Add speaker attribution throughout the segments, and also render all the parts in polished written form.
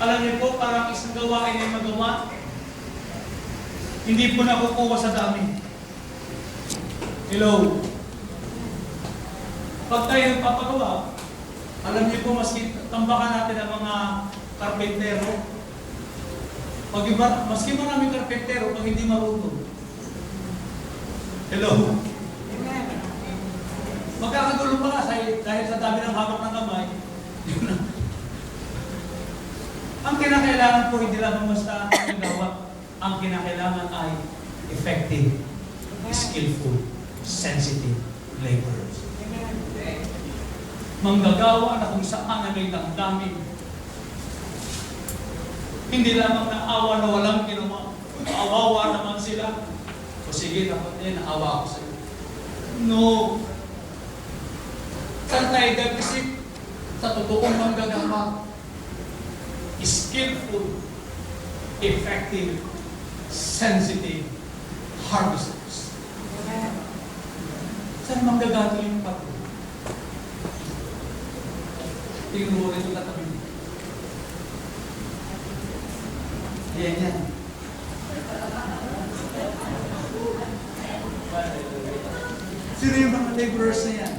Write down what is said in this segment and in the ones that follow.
Speaker 1: Alam niyo po, parang isang gawain ay magawa, hindi po nakukuha sa dami. Hello? Pag tayo nagpapagawa, alam niyo po, maski tambakan natin ang mga karpentero. Pag iba, maski maraming karpentero, pag hindi marunong. Hello? Magkakagulo pa nga dahil sa dami ng hawak ng kamay. Ang kinakailangan po hindi lang basta ang gawa. Ang kinakailangan ay effective, skillful, sensitive laborers. Manggagawa na kung saan na may damdamin. Hindi lamang naawa na walang ginawa. Naawawa naman sila. O sige, naawa ako sa iyo. No. Saan tayo deficit? Sa totoong manggagawa. Skillful, effective, sensitive harvesters. Saan manggagawa yung patuloy? Tingnan mo rin ito katabi mo. Ayan yan. Sino yung mga laborers na yan?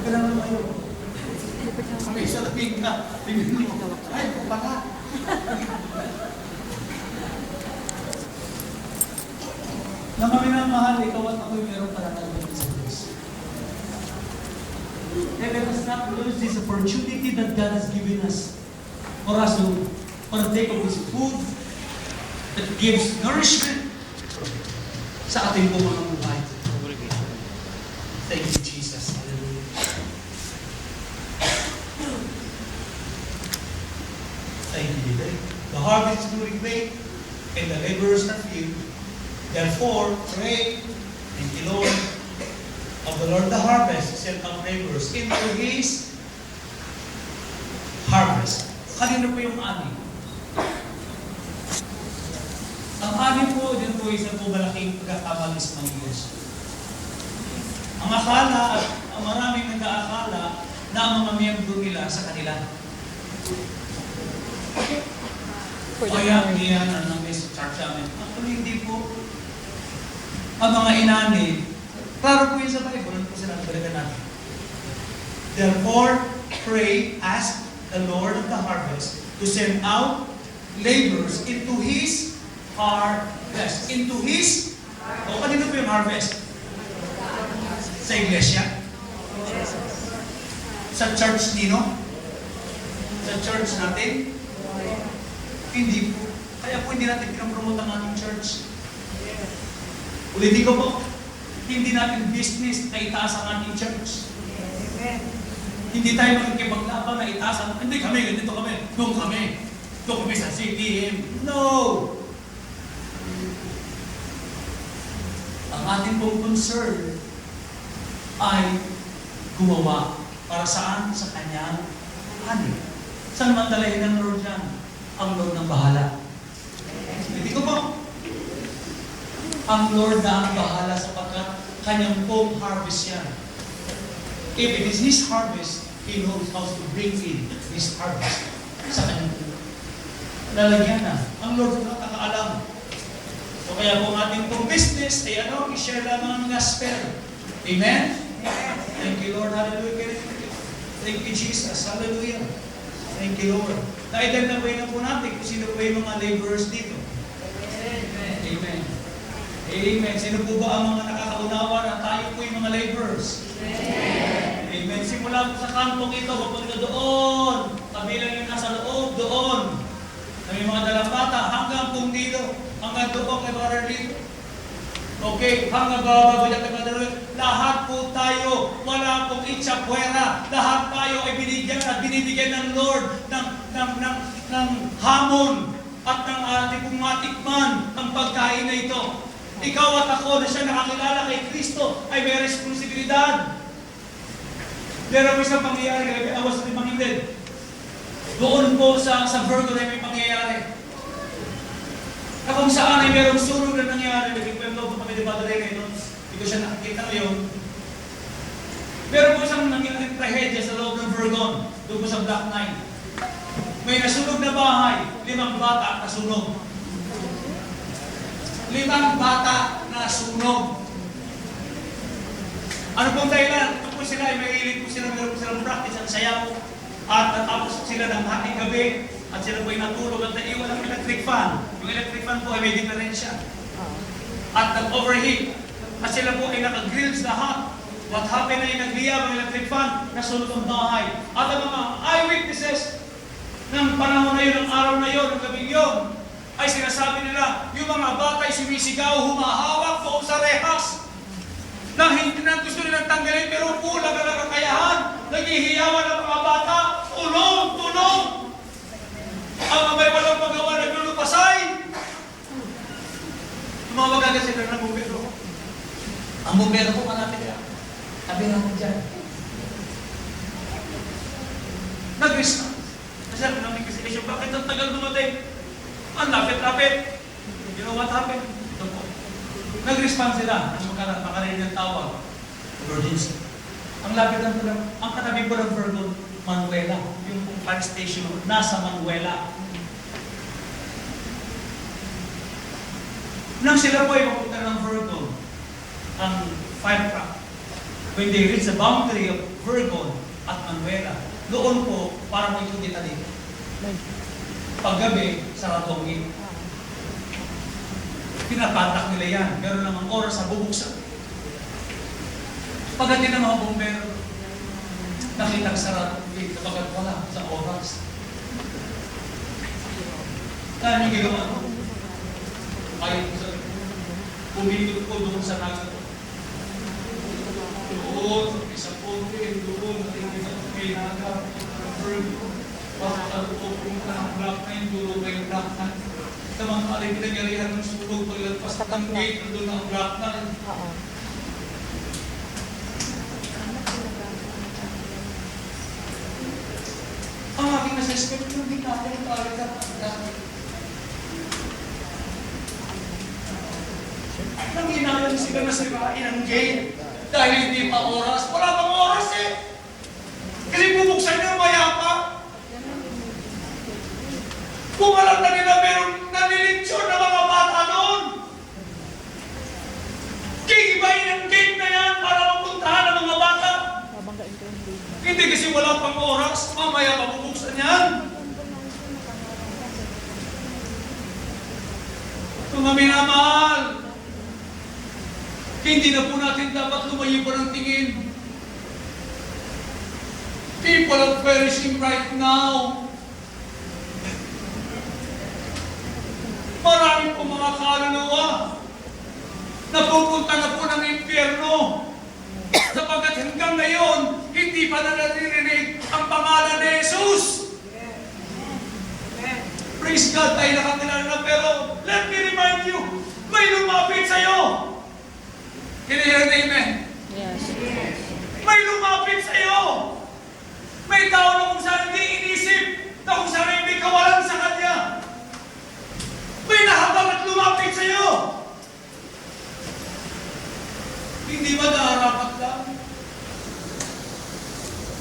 Speaker 1: Kailangan kayo. May isa labing na. Ay, baka. Na kami na mahal, ikaw at ako'y meron para tayo sa Diyos. And let us not lose this opportunity that God has given us for us to partake of His food that gives nourishment sa ating mga buhay. Thank you, Jesus. Hallelujah. Thank you, Lord. The harvest is doing great, and the laborers are few. Therefore, pray, thank you, Lord, of the Lord the harvest, to send out laborers into His harvest. Kanino po yung ani? Ang ani po, din po isang po malaking pagkakamalis ng Diyos. Ang akala at ang maraming nag-aakala na ang mga miyembro nila sa kanila. Kaya hindi yan ang message church namin. Actually, hindi po. Ang mga inani, klaro po yun sa Bible, ano po sila nabalikan natin. Therefore, pray, ask the Lord of the harvest to send out laborers into His harvest. Into His, o kanino po yung harvest? Sa iglesia? Sa church nino? Sa church natin? Hindi po. Kaya po hindi natin pinapromote ang ating church. Ulitin ko po, hindi natin business na itaas ang ating church. Hindi tayo magkipaglaban na itaas ang, hindi kami, ganito kami, doon kami sa CTM. No! Ang ating pong concern ay gumawa para saan? Sa kanyang ani. Saan naman dalahin ng Lord yan? Ang Lord ng bahala. Hindi ko po. Ang Lord na ang bahala sapagkat kanyang pong harvest yan. If it is His harvest, He knows how to bring in His harvest sa kanyang pong. Lalagyan na. Ang Lord na nakakaalam. So kaya po ang ating pong business ay i-share lamang ang gospel. Amen? Thank you, Lord. Hallelujah. Thank you, Jesus. Hallelujah. Thank you, Lord. Na-identify na po natin kung sino po yung mga laborers dito. Amen. Amen. Amen. Sino po ba ang mga nakakaunawa na tayo po yung mga laborers? Amen. Amen. Simula po sa kampong ito, papunta doon. Kabilang yung nasa loob, doon. Na may mga dalampata, hanggang pong dito. Hanggang doon kay Brother Lito. Okay, hanggang babago dyan kay Brother Lito. Lahat po tayo, wala pong itchapwera. Lahat tayo ay binigyan at binibigyan ng Lord ng hamon at ng ating pong matikman ang pagkain na ito. Ikaw at ako na siya nakakilala kay Kristo ay may responsibilidad. Meron po isang pangyayari, I was reminded. Doon po sa Virgo na may pangyayari. Na kung saan ay merong sunog na nangyari, naging pwemlo po kami ni Padre Rene, hindi ko siya nakikita ngayon. Meron po isang nangyaring trahedya sa loob ng Virgon, doon po sa Black Knight. May May nasunog na bahay, 5 bata nasunog. 5 bata nasunog. Ano pong dahilan? Ito po sila ay mahilig po sila, meron po silang practice ang sayaw. At natapos sila ng hating gabi at sila po ay natulog at naiwan ang electric fan. Yung electric fan po ay may diferensya. At nag-overheat. At sila po ay naka-grills lahat. What happened ay nagliyab ang electric fan, nasunod ang bahay. At ang mga eyewitnesses ng panahon na yun, ng araw na yun, ng gabing yun, ay sinasabi nila, yung mga bata ay sumisigaw, humahawak doon sa rehas, na hindi na gusto nilang tanggalin, pero kulang na kakayahan, naghihiyawan ng mga bata, tulong, tulong! Ang may walang magawa, naglulupasay! Tumawagan na sila ng bumbero. Ang bumbero po, malapit na. Sabi nga mo dyan. Nag-respond. Sabi namin kasi, bakit ang tagal dumating? Ang lapit-lapit. You know what happened? Ito po. Nag-respond sila. Makarinig ng tawag. Emergency. Ang lapit lang po lang. Ang katabi po ng Virgo, Manuela. Yung fire station, nasa Manuela. Nang sila po ay mapunta ng Virgo, ang fire truck, when they reach the boundary of Virgo at Manuela, doon po, parang may kudita dito. Paggabi, sarado ang gate. Pinapatak nila yan. Meron namang oras sa bubuksan. Pagdating ng mga bumbero, nakita ang sarado ang gate kapag wala sa oras. Kaya yung ginawa ko, ayaw ko sa pumikot ko doon sa nagat. Doon, isang puntin, doon, natingin ako kay nagat, Virgo. Pagkakapupong ka ng block 9, dulo ba yung block 9? Sa mga alay pinagyarihan ng sulog, paglagpas ng gate, doon ang block 9. Ang aking assessment, hindi natin ang talit na pagkakapit. Nang inayon sila na sirain ang gate dahil hindi pa oras. Wala pang oras eh! Kasi bubuksan niya mayapa. Kung alam na nila meron nanilitsyon na mga bata doon. Kikibayin ang gate na yan para mapuntahan ang mga bata. Hindi kasi wala pang oras. Mamaya mabubuksan yan. Mga minamahal, hindi na po natin dapat lumayo pa ng tingin. People are perishing right now. Marami po mga kaluluwa na pupunta na po ng impyerno sapagkat hanggang ngayon hindi pa na naririnig ang pangalan ni Jesus. Praise God, tayo nakakilala na, pero let me remind you, may lumapit sa'yo. Can you hear an amen?
Speaker 2: Yes.
Speaker 1: May lumapit sa'yo. May tao na kung saan hindi inisip, na kung saan hindi kawalan sa Kanya. May nahabang at lumapit sa'yo. Hindi ba naharapat lang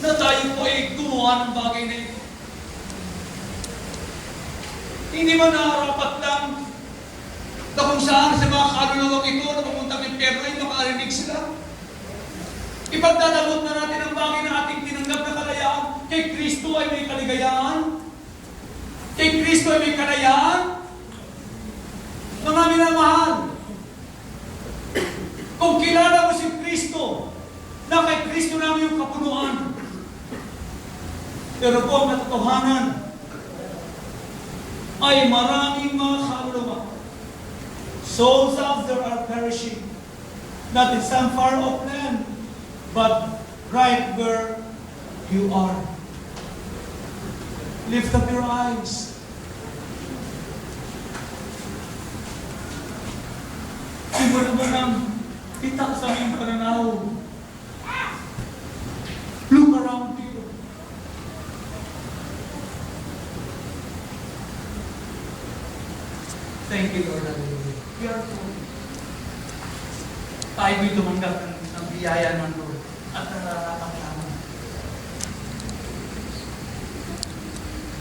Speaker 1: na tayo po ay gumawa ng bagay na ito? Hindi ba naharapat lang na kung saan sa mga kalulawang ito na papuntang impyerno ay makarinig sila? Ipagdadamot na natin ang bagay na ating tinanggap na kalayaan. Kay Kristo ay may kaligayahan. Kay Kristo ay may kalayaan. Mga minamahal, kung kilala mo si Kristo, na kay Kristo namin yung kapunuan. Pero po ang katotohanan ay maraming mga kaluluwa. Souls out there are perishing, not in some far off land, but right where you are. Lift up your eyes. Siguro mo nang itak sa iyong pananaw. Look around you. Thank you, Lord. We are full. Tayo ay tumanggap ng biyaya ng Lord at nararapat